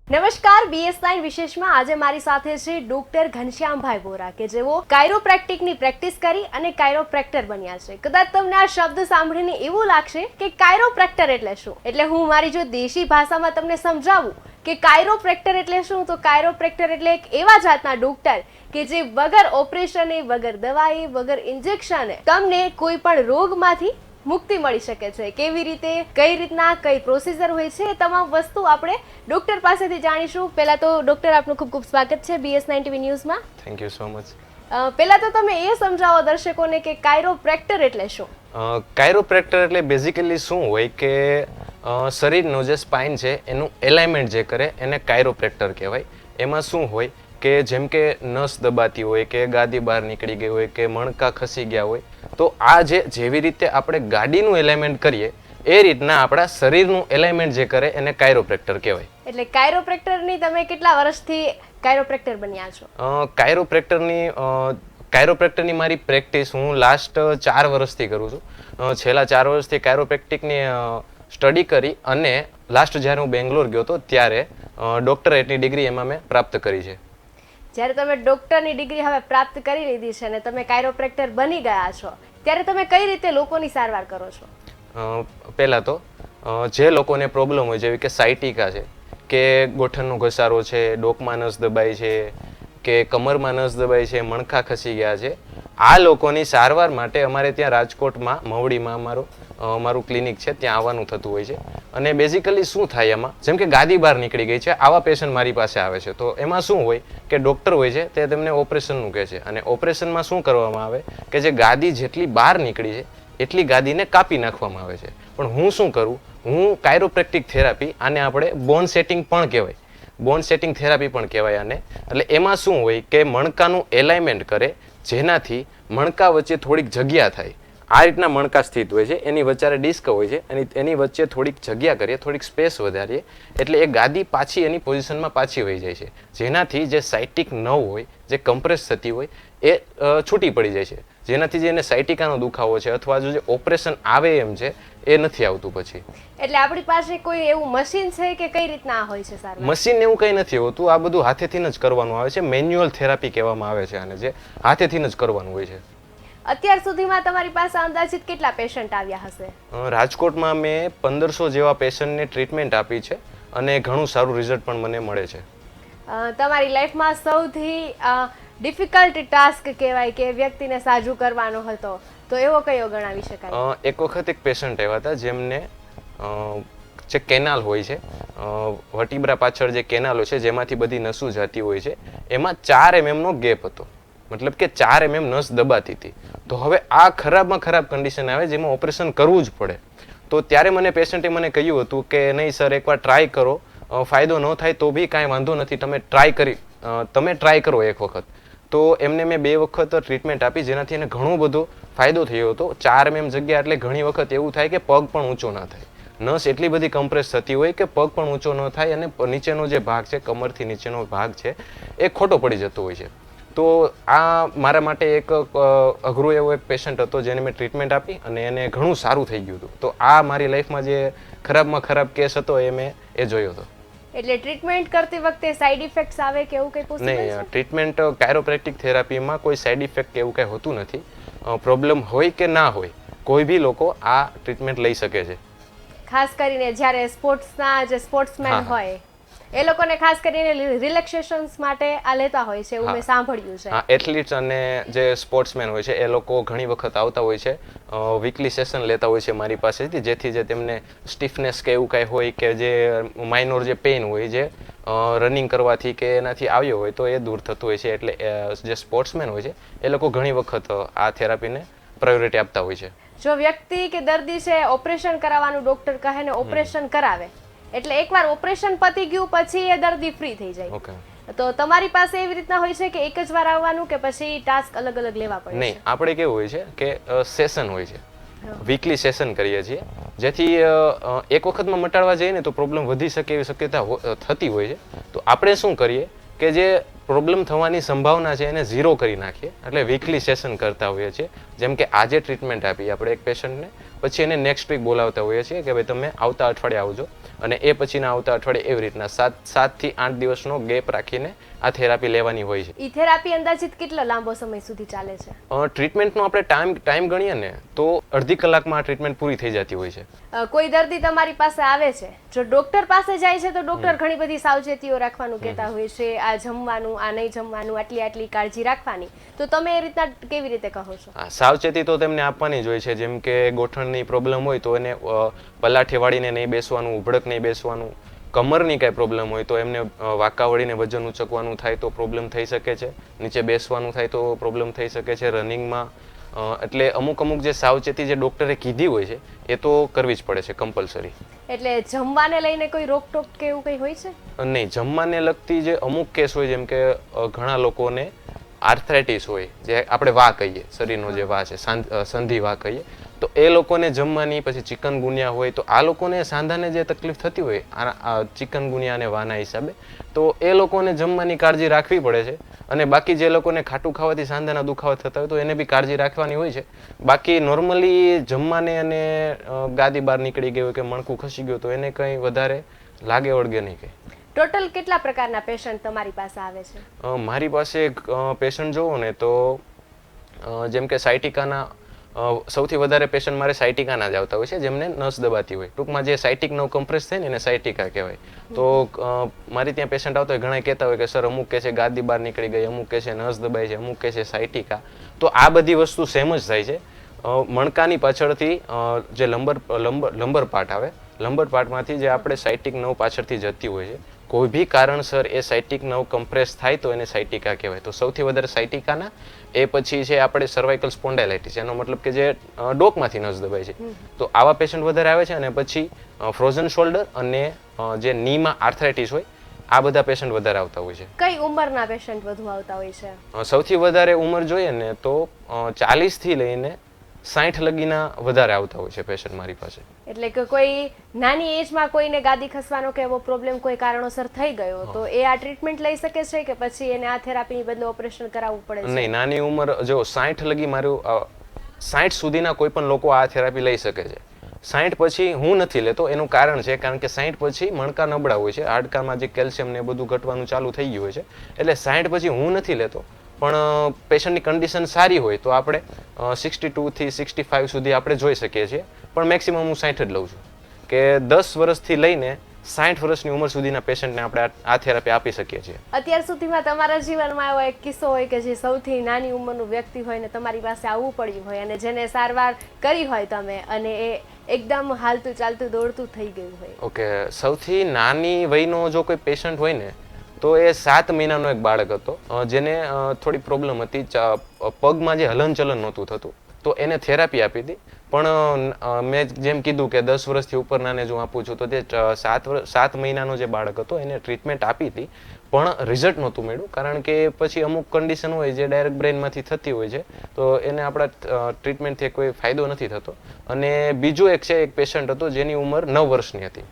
નમસ્કાર, BS9 વિશેષમાં આજે મારી સાથે છે ડોક્ટર ઘનશ્યામભાઈ બોરા કે જેઓ કાયરોપ્રેક્ટિકની પ્રેક્ટિસ કરી અને કાયરોપ્રેક્ટર બન્યા છે. કદાચ તમને આ શબ્દ સાંભળીને એવું લાગશે કે કાયરોપ્રેક્ટર એટલે શું, એટલે હું મારી જો દેશી ભાષામાં તમને સમજાવું કે કાયરોપ્રેક્ટર એટલે શું, તો કાયરોપ્રેક્ટર એટલે એક એવા જાતના ડોક્ટર કે જે વગર ઓપરેશને, વગર દવાઈ, વગર ઇન્જેક્શને તમને કોઈ પણ રોગમાંથી મુક્તિ મળી શકે છે. કેવી રીતે, કઈ રીતના, કઈ પ્રોસીજર હોય છે, એ તમામ વસ્તુ આપણે ડોક્ટર પાસેથી જાણીશું. પહેલા તો ડોક્ટર, આપનું ખૂબ ખૂબ સ્વાગત છે BS9 TV ન્યૂઝમાં. Thank you so much. પહેલા તો તમે એ સમજાવો દર્શકોને કે કાયરોપ્રેક્ટર એટલે શું. કાયરોપ્રેક્ટર એટલે બેઝિકલી શું હોય કે શરીરનો જે સ્પાઇન છે એનું એલાઇનમેન્ટ જે કરે એને કાયરોપ્રેક્ટર કહેવાય. એમાં શું હોય કે જેમ કે નસ દબાતી હોય કે ગાદી બહાર નીકળી ગઈ હોય કે મણકા ખસી ગયા હોય, તો આ જેવી રીતે આપણે ગાડીનું એલાઇનમેન્ટ કરીએ એ રીતના આપણા શરીરનું એલાઇનમેન્ટ જે કરે એને કાયરોપ્રેક્ટર કહેવાય. એટલે કાયરોપ્રેક્ટરની તમે કેટલા વર્ષથી કાયરોપ્રેક્ટર બન્યા છો? કાયરોપ્રેક્ટરની મારી પ્રેક્ટિસ હું લાસ્ટ 4 વર્ષથી કરું છું. છેલ્લા 4 વર્ષથી કાયરોપ્રેક્ટિકની સ્ટડી કરી અને લાસ્ટ જ્યારે હું બેંગ્લોર ગયો હતો ત્યારે ડોક્ટરેટની ડિગ્રી એમાં મેં પ્રાપ્ત કરી છે. જ્યારે તમે ડોક્ટરની ડિગ્રી હવે પ્રાપ્ત કરી લીધી છે અને તમે કાયરોપ્રેક્ટર બની ગયા છો, ત્યારે તમે કઈ રીતે લોકોની સારવાર કરો છો? પહેલાં તો જે લોકોને પ્રોબ્લેમ હોય જેવી કે સાયટિકા છે કે ગોઠણનો ઘસારો છે, ડોકમાં નસ દબાઈ છે કે કમરમાં નસ દબાઈ છે, મણકા ખસી ગયા છે, આ લોકોની સારવાર માટે અમારે ત્યાં રાજકોટમાં મવડીમાં અમારું ક્લિનિક છે, ત્યાં આવવાનું થતું હોય છે. અને બેઝિકલી શું થાય એમાં, જેમ કે ગાદી બહાર નીકળી ગઈ છે, આવા પેશન્ટ મારી પાસે આવે છે, તો એમાં શું હોય કે ડૉક્ટર હોય છે તે તેમને ઓપરેશનનું કહે છે અને ઓપરેશનમાં શું કરવામાં આવે કે જે ગાદી જેટલી બહાર નીકળી છે એટલી ગાદીને કાપી નાખવામાં આવે છે. પણ હું શું કરું, હું કાયરોપ્રેક્ટિક થેરાપી, આને આપણે બોન સેટિંગ પણ કહેવાય, બોન સેટિંગ થેરાપી પણ કહેવાય આને. એટલે એમાં શું હોય કે મણકાનું એલાઇનમેન્ટ કરે જેનાથી મણકા વચ્ચે થોડીક જગ્યા થાય. આ રીતના મણકા સ્થિત હોય છે, એની વચ્ચે ડિસ્ક હોય છે અને એની વચ્ચે થોડીક જગ્યા કરીએ, થોડીક સ્પેસ વધારીએ એટલે એ ગાદી પાછી એની પોઝિશનમાં પાછી વહી જાય છે, જેનાથી જે સાયટિક નર્વ હોય, જે કમ્પ્રેસ થતી હોય એ છૂટી પડી જાય છે, જેનાથી જે એને સાયટિકાનો દુખાવો છે અથવા જો જે ઓપરેશન આવે એમ છે એ નથી આવતું પછી. એટલે આપણી પાસે કોઈ એવું મશીન છે કે કઈ રીતના હોય છે સારવાર? મશીન એવું કંઈ નથી હોતું, આ બધું હાથેથી જ કરવાનું આવે છે. મેન્યુઅલ થેરાપી કહેવામાં આવે છે આને, જે હાથેથી જ કરવાનું હોય છે. અત્યાર સુધીમાં તમારી પાસે અંદાજિત કેટલા પેશન્ટ આવ્યા હશે? રાજકોટમાં મેં 1500 જેવા પેશન્ટને ટ્રીટમેન્ટ આપી છે અને ઘણું સારું રિઝલ્ટ પણ મને મળે છે. તમારી લાઈફમાં સૌથી ડિફિકલ્ટ ટાસ્ક કહેવાય કે વ્યક્તિને સાજું કરવાનો હતો, તો એવો કયો ગણાવી શકાય? એક વખત એક પેશન્ટ આવ્યા હતા જેમને જે કેનાલ હોય છે, વર્ટિબ્રા પાછળ જે કેનાલ હોય છે જેમાંથી બધી નસું જતી હોય છે, એમાં 4 mm નો ગેપ હતો, મતલબ કે 4 mm નસ દબાતી હતી. તો હવે આ ખરાબમાં ખરાબ કન્ડિશન આવે જેમાં ઓપરેશન કરવું જ પડે. તો ત્યારે મને પેશન્ટે મને કહ્યું હતું કે નહીં સર, એકવાર ટ્રાય કરો, ફાયદો ન થાય તો બી કાંઈ વાંધો નથી, તમે ટ્રાય કરો એક વખત. તો એમને મેં 2 વખત ટ્રીટમેન્ટ આપી જેનાથી એને ઘણો બધો ફાયદો થયો હતો. 4 mm જગ્યા એટલે ઘણી વખત એવું થાય કે પગ પણ ઊંચો ના થાય, નસ એટલી બધી કમ્પ્રેસ થતી હોય કે પગ પણ ઊંચો ન થાય અને નીચેનો જે ભાગ છે, કમરથી નીચેનો ભાગ છે એ ખોટો પડી જતો હોય છે. તો આ મારા માટે એક અઘરો એવો એક પેશન્ટ હતો જેને મેં ટ્રીટમેન્ટ આપી અને એને ઘણું સારું થઈ ગયું હતું. તો આ મારી લાઈફમાં જે ખરાબમાં ખરાબ કેસ હતો એ મેં જોયો હતો. એટલે ટ્રીટમેન્ટ કરતી વખતે સાઈડ ઇફેક્ટ્સ આવે કે એવું કંઈ પોસિબલ છે? નહીં, ટ્રીટમેન્ટ કાયરોપ્રેક્ટિક થેરાપીમાં કોઈ સાઈડ ઇફેક્ટ કે એવું કંઈ હોતું નથી. પ્રોબ્લેમ હોય કે ના હોય, કોઈ બી લોકો આ ટ્રીટમેન્ટ લઈ શકે છે. ખાસ કરીને જ્યારે સ્પોર્ટ્સના જે સ્પોર્ટ્સમેન હોય એ લોકોને ખાસ કરીને રિલેક્સેશન્સ માટે આ લેતા હોય છે, એવું મેં સાંભળ્યું છે. હા, એથ્લીટ્સ અને જે સ્પોર્ટ્સમેન હોય છે એ લોકો ઘણી વખત આવતા હોય છે, વીકલી સેશન લેતા હોય છે મારી પાસેથી, જેથી જે તેમને સ્ટીફનેસ કે એવું કાંઈ હોય કે જે માઇનોર જે પેઇન હોય, જે રનિંગ કરવાથી કે એનાથી આવ્યો હોય તો એ દૂર થતું હોય છે. એટલે જે સ્પોર્ટ્સમેન હોય છે એ લોકો ઘણી વખત આ થેરાપીને પ્રાયોરિટી આપતા હોય છે. જો વ્યક્તિ કે દર્દી છે ઓપરેશન કરાવવાનું ડોક્ટર કહે ને ઓપરેશન કરાવે, એટલે એકવાર ઓપરેશન પતી ગયું પછી એ દર્દી ફ્રી થઈ જાય, તો તમારી પાસે એવી રીતના હોય છે કે એક જ વાર આવવાનું કે પછી ટાસ્ક અલગ અલગ લેવા પડે? નહીં, આપણે કેવું હોય છે કે સેશન હોય છે, વીકલી સેશન કરીએ છીએ, જેથી એક વખતમાં મટાડવા જઈએ ને તો પ્રોબ્લેમ વધી શકે એવી શક્યતા થતી હોય છે. તો આપણે શું કરીએ કે જે પ્રોબ્લેમ થવાની સંભાવના છે એને ઝીરો કરી નાખીએ. એટલે વીકલી સેશન કરતા હોઈએ છીએ. જેમ કે આજે ટ્રીટમેન્ટ આપી આપણે એક પેશન્ટને, પછી એને નેક્સ્ટ વીક બોલાવતા હોઈએ છીએ કે ભાઈ તમે આવતા અઠવાડિયે આવજો, અને એ પછીના આવતા અઠવાડિયે એવી રીતના 7 થી 8 દિવસનો ગેપ રાખીને આ થેરાપી લેવાની હોય છે. ઈ થેરાપી અંદાજિત કેટલો લાંબો સમય સુધી ચાલે છે? ટ્રીટમેન્ટનો આપણે ટાઈમ ગણીએ ને તો અડધી કલાકમાં આ ટ્રીટમેન્ટ પૂરી થઈ જતી હોય છે. કોઈ દર્દી તમારી પાસે આવે છે, જો ડોક્ટર પાસે જાય છે તો ડોક્ટર ઘણી બધી સાવચેતીઓ રાખવાનું કહેતા હોય છે, આ જમવાનું, આ નહીં જમવાનું, આટલી કાળજી રાખવાની, તો તમે એ રીતના કેવી રીતે કહો છો? સાવચેતી તો તેમને આપવાની જ હોય છે. જેમ કે ગોઠણની પ્રોબ્લેમ હોય તો એને પલાઠી વાળીને નહીં બેસવાનું, ઉભડક નહીં બેસવાનું. કમરની કાંઈ પ્રોબ્લેમ હોય તો એમને વાંકા વળીને વજન ઉચકવાનું થાય તો પ્રોબ્લેમ થઈ શકે છે, નીચે બેસવાનું થાય તો પ્રોબ્લેમ થઈ શકે છે, રનિંગમાં. એટલે અમુક જે સાવચેતી જે ડોક્ટરે કીધી હોય છે એ તો કરવી જ પડે છે કમ્પલસરી. એટલે જમવાને લઈને કોઈ રોકટોક કે એવું કંઈ હોય છે? નહીં, જમવાને લગતી જે અમુક કેસ હોય, જેમ કે ઘણા લોકોને આર્થરાઇટિસ હોય, જે આપણે વા કહીએ, શરીરનો જે વા છે, સંધિ વા કહીએ, તો એ લોકોને જમવાની, પછી ચિકનગુનિયા હોય તો આ લોકોને સાંધાને જે તકલીફ થતી હોય આ ચિકનગુનિયા અને વાના હિસાબે, તો એ લોકોને જમવાની કાળજી રાખવી પડે છે. અને બાકી જે લોકોને ખાટું ખાવાથી સાંધાના દુખાવા થતા હોય તો એને બી કાળજી રાખવાની હોય છે. બાકી નોર્મલી જમવાને અને ગાદી બહાર નીકળી ગઈ હોય કે મણકું ખસી ગયું તો એને કંઈ વધારે લાગે વળગે નહીં કંઈ. ટોટલ કેટલા પ્રકારના પેશન્ટ તમારી પાસે આવે છે? મારી પાસે પેશન્ટ જોવો ને તો જેમ કે સાયટિકાના સૌથી વધારે પેશન્ટ મારે સાયટિકાના જ આવતા હોય છે, જેમને નસ દબાતી હોય. ટૂંકમાં જે સાયટિક નવ કમ્પ્રેસ થાય ને એને સાયટિકા કહેવાય. તો મારી ત્યાં પેશન્ટ આવતા હોય, ઘણા કહેતા હોય કે સર અમુક કે છે ગાદી બહાર નીકળી ગઈ, અમુક કે છે નસ દબાઈ છે, અમુક કે છે સાયટિકા. તો આ બધી વસ્તુ સેમ જ થાય છે. મણકાની પાછળથી જે લંબર પાર્ટ આવે, લંબર પાર્ટમાંથી જે આપણે સાયટિક નવ પાછળથી જતી હોય છે, કોઈ બી કારણસર એ સાયટિક નવ કમ્પ્રેસ થાય તો એને સાયટિકા કહેવાય. તો સૌથી વધારે સાયટિકાના, એ પછી છે આપણે સર્વાઇકલ સ્પોન્ડાઇલાઇટિસ, એનો મતલબ કે જે ડોકમાંથી નસ દબાય છે, તો આવા પેશન્ટ વધારે આવે છે. અને પછી ફ્રોઝન શોલ્ડર અને જે નીમાં આર્થરાઇટિસ હોય, આ બધા પેશન્ટ વધારે આવતા હોય છે. કઈ ઉંમરના પેશન્ટ વધુ આવતા હોય છે? સૌથી વધારે ઉંમર જોઈએ ને તો 40 થી લઈને 60 લગીના વધારે આવતા હોય છે પેશન્ટ મારી પાસે. એટલે કે કોઈ નાની એજમાં કોઈને ગાદી ખસવાનો કે એવો પ્રોબ્લેમ કોઈ કારણોસર થઈ ગયો તો એ આ ટ્રીટમેન્ટ લઈ શકે છે કે પછી એને આ થેરાપીની બદલે ઓપરેશન કરાવવું પડે છે? નહીં, નાની ઉંમર જો 60 લગી મારું 60 સુધીના કોઈ પણ લોકો આ થેરાપી લઈ શકે છે. 60 પછી હું નથી લેતો. એનું કારણ છે કારણ કે 60 પછી મણકા નબળા હોય છે, હાડકામાં જે કેલ્શિયમ ને બધું ઘટવાનું ચાલુ થઈ ગયું હોય છે, એટલે 60 પછી હું નથી લેતો. પણ પેશન્ટની કન્ડિશન સારી હોય તો આપણે 62 થી 65 સુધી આપણે જોઈ શકીએ છીએ. પણ મેક્સિમમ હું 60 જ લઉં છું કે 10 વર્ષથી લઈને 60 વર્ષની ઉંમર સુધીના પેશન્ટને આપણે આ થેરાપી આપી શકીએ છીએ. અત્યાર સુધીમાં તમારા જીવનમાં એવો એક કિસ્સો હોય કે જે સૌથી નાની ઉંમરનું વ્યક્તિ હોય ને તમારી પાસે આવવું પડ્યું હોય અને જેને સારવાર કરી હોય તમે અને એ એકદમ હાલતું ચાલતું દોડતું થઈ ગયું હોય? ઓકે, સૌથી નાની વયનો જો કોઈ પેશન્ટ હોય ને તો એ 7 મહિનાનો એક બાળક હતો, જેને થોડી પ્રોબ્લેમ હતી, પગમાં જે હલનચલન નહોતું થતું, તો એને થેરાપી આપી હતી. પણ મેં જેમ કીધું કે 10 વર્ષથી ઉપરનાને જો આપું છું તો તે 7 મહિનાનો જે બાળક હતો એને ટ્રીટમેન્ટ આપી હતી, પણ રિઝલ્ટ નહોતું મળ્યું. કારણ કે પછી અમુક કન્ડિશન હોય જે ડાયરેક્ટ બ્રેનમાંથી થતી હોય છે, તો એને આપણા ટ્રીટમેન્ટથી કોઈ ફાયદો નથી થતો. અને બીજું એક છે, એક પેશન્ટ હતો જેની ઉંમર 9 વર્ષની હતી,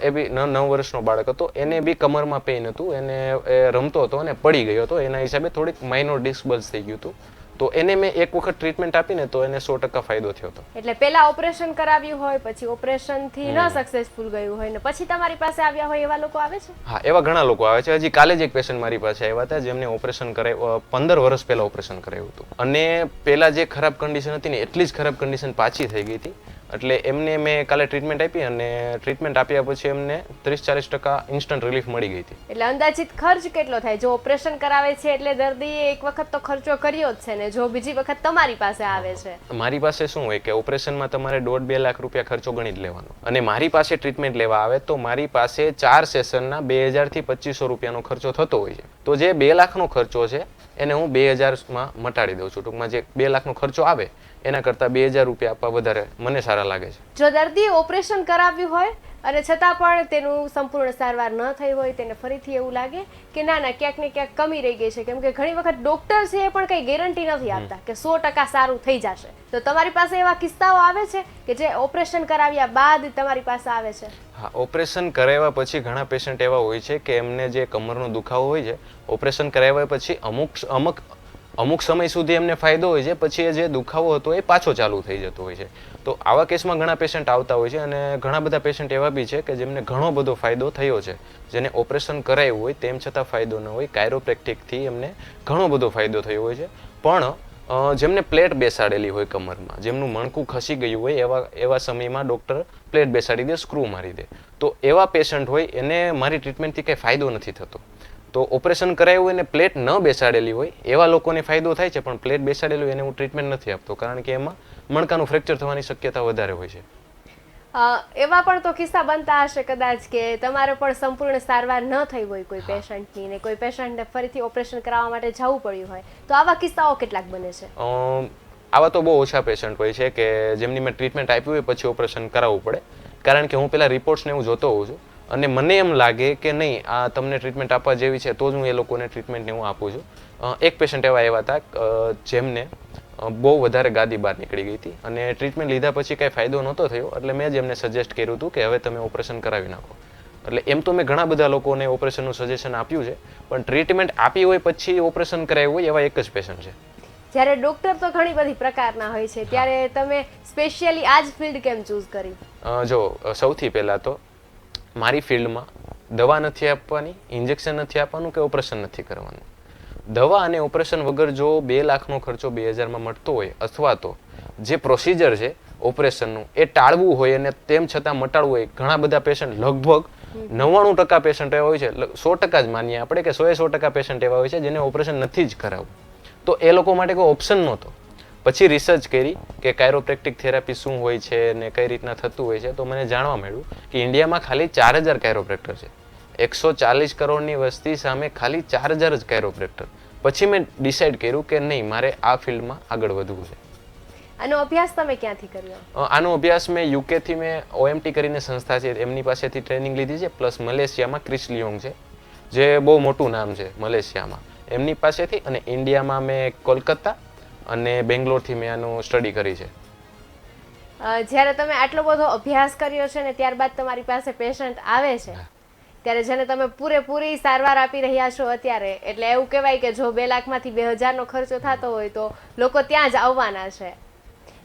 એ બી 9 વર્ષનો બાળક હતો. એને બી કમરમાં પેઇન હતું, એને રમતો હતો અને પડી ગયો હતો, એના હિસાબે થોડીક માઇનોર ડિસ્ક બલ્જ થઈ ગયું હતું. તો એને મેં એક વખત ટ્રીટમેન્ટ આપીને તો એને 100% ફાયદો થયો હતો. એટલે પહેલા ઓપરેશન કરાવ્યું હોય, પછી ઓપરેશન થી ન સક્સેસફુલ ગયું હોય ને પછી તમારી પાસે આવ્યા હોય એવા લોકો આવે છે? હા, એવા ઘણા લોકો આવે છે. હજી કાલે જ એક પેશન્ટ મારી પાસે આવ્યા હતા જેમને ઓપરેશન કરાવ્યું, 15 વર્ષ પહેલા ઓપરેશન કરાવ્યું હતું, અને પહેલા જે ખરાબ કન્ડિશન હતી ને એટલી જ ખરાબ કન્ડિશન પાછી થઈ ગઈ હતી. એટલે એમને મેં કાલે ટ્રીટમેન્ટ આપી અને ટ્રીટમેન્ટ આપ્યા પછી એમને 30-40% ઇન્સ્ટન્ટ રિલીફ મળી ગઈ હતી. એટલે અંદાજિત ખર્ચ કેટલો થાય? જો ઓપરેશન કરાવે છે એટલે દર્દીએ એક વખત તો ખર્ચો કર્યો જ છે ને, જો બીજી વખત તમારી પાસે આવે છે? મારી પાસે શું હોય કે ઓપરેશનમાં તમારે 1.5-2 લાખ રૂપિયા ખર્ચો ગણી જ લેવાનો, અને મારી પાસે ટ્રીટમેન્ટ લેવા આવે તો મારી પાસે 4 સેશનના 2000 થી 2500 રૂપિયાનો ખર્ચો થતો હોય છે. તો જે 2 લાખનો ખર્ચો છે એને હું 2000માં મટાડી દઉં છું. ટૂંકમાં જે 2 લાખનો ખર્ચો આવે એના કરતાં 2000 રૂપિયા આપવા વધારે મને સારા લાગે છે. જો દર્દીએ ઓપરેશન કરાવ્યું હોય અને છતાં પણ તેનું સંપૂર્ણ સારવાર ન થઈ હોય, તેને ફરીથી એવું લાગે કે ના ના ક્યાંક ને ક્યાંક કમી રહી ગઈ છે, કેમ કે ઘણી વખત ડોક્ટર છે એ પણ કંઈ ગેરંટી નથી આપતા કે 100% સારું થઈ જશે. તો તમારી પાસે એવા કિસ્સાઓ આવે છે કે જે ઓપરેશન કરાવ્યા બાદ તમારી પાસે આવે છે? હા, ઓપરેશન કરાવ્યા પછી ઘણા પેશન્ટ એવા હોય છે કે એમને જે કમરનો દુખાવો હોય છે, ઓપરેશન કરાવ્યા પછી અમુક સમય સુધી એમને ફાયદો હોય છે, પછી એ જે દુખાવો હતો એ પાછો ચાલુ થઈ જતો હોય છે. તો આવા કેસમાં ઘણા પેશન્ટ આવતા હોય છે અને ઘણા બધા પેશન્ટ એવા બી છે કે જેમને ઘણો બધો ફાયદો થયો છે, જેને ઓપરેશન કરાયું હોય તેમ છતાં ફાયદો ન હોય. કાયરોપ્રેક્ટિકથી એમને ઘણો બધો ફાયદો થયો હોય છે. પણ જેમને પ્લેટ બેસાડેલી હોય કમરમાં, જેમનું મણકું ખસી ગયું હોય, એવા સમયમાં ડૉક્ટર પ્લેટ બેસાડી દે, સ્ક્રૂ મારી દે, તો એવા પેશન્ટ હોય એને મારી ટ્રીટમેન્ટથી કંઈ ફાયદો નથી થતો. તો ઓપરેશન કરાયું હોય ને પ્લેટ ન બેસાડેલી હોય એવા લોકોને ફાયદો થાય છે, પણ પ્લેટ બેસાડેલી હોય એને હું ટ્રીટમેન્ટ નથી આપતો, કારણ કે એમાં મણકાનું ફ્રેક્ચર થવાની શક્યતા વધારે હોય છે. એવા પણ તો કિસ્સા બનતા હશે કદાચ કે તમારે પણ સંપૂર્ણ સારવાર ન થઈ હોય કોઈ પેશન્ટની, ને કોઈ પેશન્ટને ફરીથી ઓપરેશન કરાવવા માટે જવું પડ્યું હોય, તો આવા કિસ્સાઓ કેટલાક બને છે? આવા તો બહુ ઓછા પેશન્ટ હોય છે કે જેમની મેં ટ્રીટમેન્ટ આપી હોય પછી ઓપરેશન કરાવવું પડે, કારણ કે હું પહેલાં રિપોર્ટ્સને હું જોતો હોઉં છું અને મને એમ લાગે કે નહીં આ તમને ટ્રીટમેન્ટ આપવા જેવી છે તો જ હું એ લોકોને ટ્રીટમેન્ટને હું આપું છું. એક પેશન્ટ એવા હતા જેમને બહુ વધારે ગાદી બહાર નીકળી ગઈ હતી અને ટ્રીટમેન્ટ લીધા પછી કાંઈ ફાયદો નહોતો થયો, એટલે મેં જ એમને સજેસ્ટ કર્યું હતું કે હવે તમે ઓપરેશન કરાવી નાખો. એટલે એમ તો મેં ઘણા બધા લોકોને ઓપરેશનનું સજેશન આપ્યું છે, પણ ટ્રીટમેન્ટ આપી હોય પછી ઓપરેશન કરાવ્યું હોય એવા એક જ પેશન્ટ છે. જ્યારે ડોક્ટર તો ઘણી બધી પ્રકારના હોય છે, ત્યારે તમે સ્પેશિયલી આ જ ફિલ્ડ કેમ ચૂઝ કરી? જો સૌથી પહેલાં તો મારી ફિલ્ડમાં દવા નથી આપવાની, ઇન્જેક્શન નથી આપવાનું કે ઓપરેશન નથી કરવાનું. દવા અને ઓપરેશન વગર જો 2 લાખનો ખર્ચો 2000માં મળતો હોય, અથવા તો જે પ્રોસિજર છે ઓપરેશનનું એ ટાળવું હોય અને તેમ છતાં મટાડવું હોય, ઘણા બધા પેશન્ટ લગભગ 99% પેશન્ટ એવા હોય છે, 100% જ માનીએ આપણે કે 100% પેશન્ટ એવા હોય છે જેને ઓપરેશન નથી જ કરાવવું. તો એ લોકો માટે કોઈ ઓપ્શન નહોતો. પછી રિસર્ચ કરી કે કાયરોપ્રેક્ટિક થેરાપી શું હોય છે ને કઈ રીતના થતું હોય છે, તો મને જાણવા મળ્યું કે ઇન્ડિયામાં ખાલી 4000 કાયરોપ્રેક્ટર છે. 140 કરોડની વસ્તી સામે ખાલી 4000 જ કાયરોપ્રેક્ટર. પછી મેં ડિસાઈડ કર્યું કે નહીં, મારે આ ફિલ્ડમાં આગળ વધવું છે. આનો અભ્યાસ તમે ક્યાંથી કર્યો? આનો અભ્યાસ મેં યુકેથી મેં OMT કરીને સંસ્થા છે એમની પાસેથી ટ્રેનિંગ લીધી છે, પ્લસ મલેશિયામાં ક્રિસ લિયોંગ છે જે બહુ મોટું નામ છે મલેશિયામાં, એમની પાસેથી, અને ઇન્ડિયામાં મેં કોલકાતા અને બેંગ્લોરથી મેં આનું સ્ટડી કરી છે. જ્યારે તમે આટલો બધો અભ્યાસ કર્યો છે ને ત્યારબાદ તમારી પાસે પેશન્ટ આવે છે, ત્યારે જેને તમે પૂરેપૂરી સારવાર આપી રહ્યા છો અત્યારે, એટલે એવું કહેવાય કે જો 2 લાખમાંથી 2000નો ખર્ચો થતો હોય તો લોકો ત્યાં જ આવવાના છે.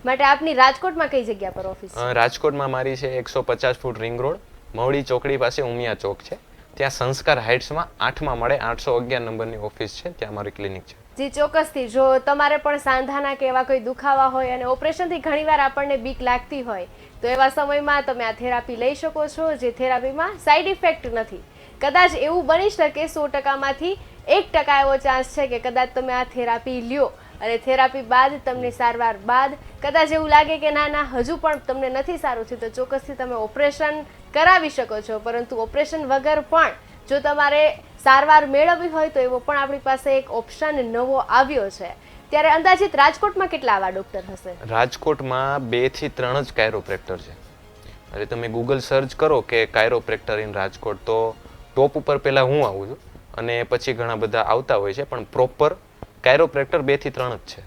માટે આપની રાજકોટમાં કઈ જગ્યા પર ઓફિસ છે? રાજકોટમાં મારી છે 150 ફૂટ રિંગ રોડ, મવડી ચોકડી પાસે ઉમિયા ચોક છે. ત્યાં સંસ્કાર હાઇટ્સમાં 8મા માળે 811 નંબરની ઓફિસ છે, ત્યાં મારી ક્લિનિક છે. જી ચોક્કસથી. જો તમારે પણ સાંધાના કે એવા કોઈ દુખાવા હોય અને ઓપરેશનથી ઘણીવાર આપણને બીક લાગતી હોય, તો એવા સમયમાં તમે આ થેરાપી લઈ શકો છો, જે થેરાપીમાં સાઈડ ઇફેક્ટ નથી. કદાચ એવું બની શકે 100%માંથી 1% એવો ચાન્સ છે કે કદાચ તમે આ થેરાપી લ્યો અને થેરાપી બાદ તમને સારવાર બાદ કદાચ એવું લાગે કે ના ના હજુ પણ તમને નથી સારું થયું, તો ચોક્કસથી તમે ઓપરેશન કરાવી શકો છો. પરંતુ ઓપરેશન વગર પણ જો તમારે સારવાર મેળવવી હોય તો એવો પણ આપણી પાસે એક ઓપ્શન નવો આવ્યો છે. ત્યારે અંદાજિત રાજકોટમાં કેટલા આવા ડોક્ટર હશે? રાજકોટમાં 2 થી 3 જ કાયરોપ્રેક્ટર છે. એટલે તમે ગૂગલ સર્ચ કરો કે કાયરોપ્રેક્ટર ઇન રાજકોટ, તો ટોપ ઉપર પહેલા હું આવું છું અને પછી ઘણા બધા આવતા હોય છે, પણ પ્રોપર કાયરોપ્રેક્ટર 2 થી 3 જ છે.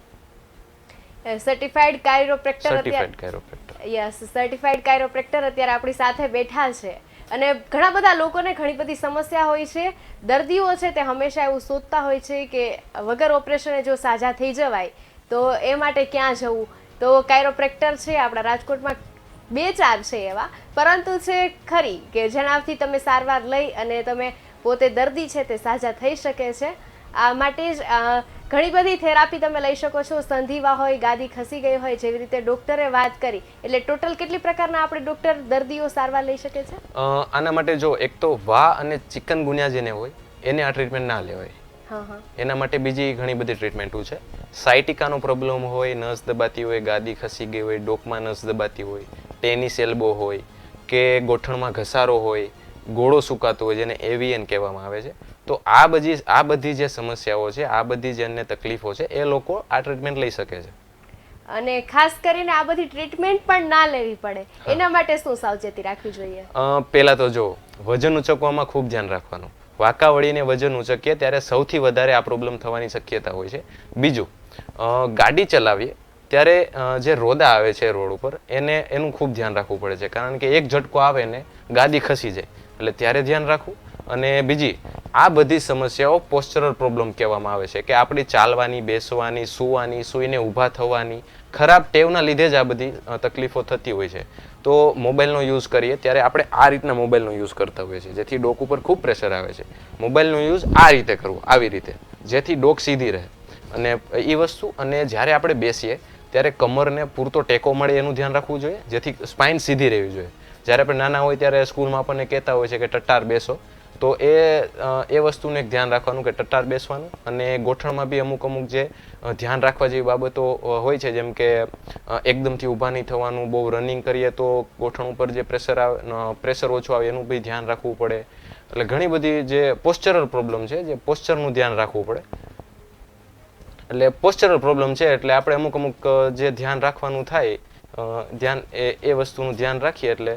સર્ટિફાઈડ કાયરોપ્રેક્ટર સર્ટિફાઈડ કાયરોપ્રેક્ટર, યસ, સર્ટિફાઈડ કાયરોપ્રેક્ટર અત્યારે આપણી સાથે બેઠા છે. અને ઘણા બધા લોકોને ઘણી બધી સમસ્યા હોય છે. દર્દીઓ છે તે હંમેશા એવું સોચતા હોય છે કે વગર ઓપરેશને જો સાજા થઈ જવાય તો એ માટે ક્યાં જવું. તો કાયરોપ્રેક્ટર છે આપણા રાજકોટમાં 2-4 છે એવા, પરંતુ છે ખરી કે જેનાથી તમે સારવાર લઈ અને તમે પોતે દર્દી છે તે સાજા થઈ શકે છે. આ માટે જ ઘણી બધી થેરાપી તમે લઈ શકો છો. સંધિવા હોય, ગાદી ખસી ગઈ હોય, જેવી રીતે ડોક્ટરે વાત કરી, એટલે ટોટલ કેટલી પ્રકારના આપણે ડોક્ટર દર્દીઓ સારવાર લઈ શકે છે? આના માટે જો એક તો વા અને ચિકનગુનિયા જેને હોય એને આ ટ્રીટમેન્ટ ના લેવાય. એના માટે બીજી ઘણી બધી ટ્રીટમેન્ટો છે. સાયટિકાનો પ્રોબ્લેમ હોય, નસ દબાતી હોય, ગાદી ખસી ગઈ હોય, ડોકમાં નસ દબાતી હોય, ટેનિસ એલ્બો હોય કે ગોઠણમાં ઘસારો હોય, ગોળો સુકાતો હોય જેને એવીએન કહેવામાં આવે છે, તો આ બધી જે સમસ્યાઓ છે, આ બધી જેને તકલીફો છે, એ લોકો આ ટ્રીટમેન્ટ લઈ શકે છે. અને ખાસ કરીને આ બધી ટ્રીટમેન્ટ પણ ના લેવી પડે એના માટે શું સાવચેતી રાખવી જોઈએ? પહેલા તો જો વજન ઉચકવામાં ખૂબ ધ્યાન રાખવાનું. વાંકા વળીને વજન ઉચકીએ ત્યારે સૌથી વધારે આ પ્રોબ્લેમ થવાની શક્યતા હોય છે. બીજું, ગાડી ચલાવીએ ત્યારે જે રોદા આવે છે રોડ ઉપર એનું ખૂબ ધ્યાન રાખવું પડે છે, કારણ કે એક ઝટકો આવે ને ગાડી ખસી જાય, એટલે ત્યારે ધ્યાન રાખવું. અને બીજી, આ બધી સમસ્યાઓ પોસ્ચરલ પ્રોબ્લેમ કહેવામાં આવે છે, કે આપણી ચાલવાની, બેસવાની, સૂવાની, સૂઈને ઊભા થવાની ખરાબ ટેવના લીધે જ આ બધી તકલીફો થતી હોય છે. તો મોબાઈલનો યુઝ કરીએ ત્યારે આપણે આ રીતના મોબાઈલનો યુઝ કરતા હોઈએ છીએ, જેથી ડોક ઉપર ખૂબ પ્રેશર આવે છે. મોબાઈલનો યુઝ આ રીતે કરવો, આવી રીતે, જેથી ડોક સીધી રહે. અને એ વસ્તુ, અને જ્યારે આપણે બેસીએ ત્યારે કમરને પૂરતો ટેકો મળે એનું ધ્યાન રાખવું જોઈએ, જેથી સ્પાઇન સીધી રહેવી જોઈએ. જ્યારે આપણે નાના હોય ત્યારે સ્કૂલમાં આપણને કહેતા હોય છે કે ટટ્ટાર બેસો, તો એ વસ્તુને એક ધ્યાન રાખવાનું કે ટટ્ટાર બેસવાનું. અને ગોઠણમાં બી અમુક જે ધ્યાન રાખવા જેવી બાબતો હોય છે, જેમ કે એકદમથી ઊભા નહીં થવાનું, બહુ રનિંગ કરીએ તો ગોઠણ ઉપર જે પ્રેશર ઓછું આવે એનું બી ધ્યાન રાખવું પડે. એટલે ઘણી બધી જે પોસ્ચરલ પ્રોબ્લેમ છે, જે પોસ્ચરનું ધ્યાન રાખવું પડે. એટલે પોસ્ચરલ પ્રોબ્લેમ છે એટલે આપણે અમુક જે ધ્યાન રાખવાનું થાય, એ વસ્તુનું ધ્યાન રાખીએ એટલે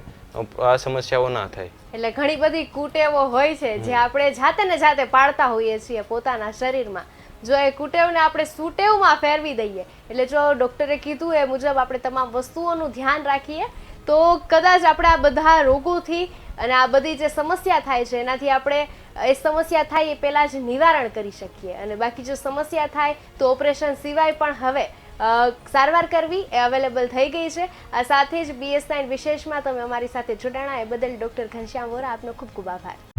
આ સમસ્યાઓ ના થાય. એટલે ઘણી બધી કુટેવો હોય છે જે આપણે જાતે ને જાતે પાડતા હોઈએ છીએ પોતાના શરીરમાં. જો એ કુટેવને આપણે સુટેવમાં ફેરવી દઈએ, એટલે જો ડૉક્ટરે કીધું એ મુજબ આપણે તમામ વસ્તુઓનું ધ્યાન રાખીએ, તો કદાચ આપણે આ બધા રોગોથી અને આ બધી જે સમસ્યા થાય છે એનાથી આપણે એ સમસ્યા થાય એ પહેલાં જ નિવારણ કરી શકીએ. અને બાકી જો સમસ્યા થાય તો ઓપરેશન સિવાય પણ હવે સારવાર કરવી એ અવેલેબલ થઈ ગઈ છે. આ સાથે જ BS9 વિશેષમાં તમે અમારી સાથે જોડાણા એ બદલ ડૉક્ટર ઘનશ્યામ વોરા આપનો ખૂબ ખૂબ આભાર.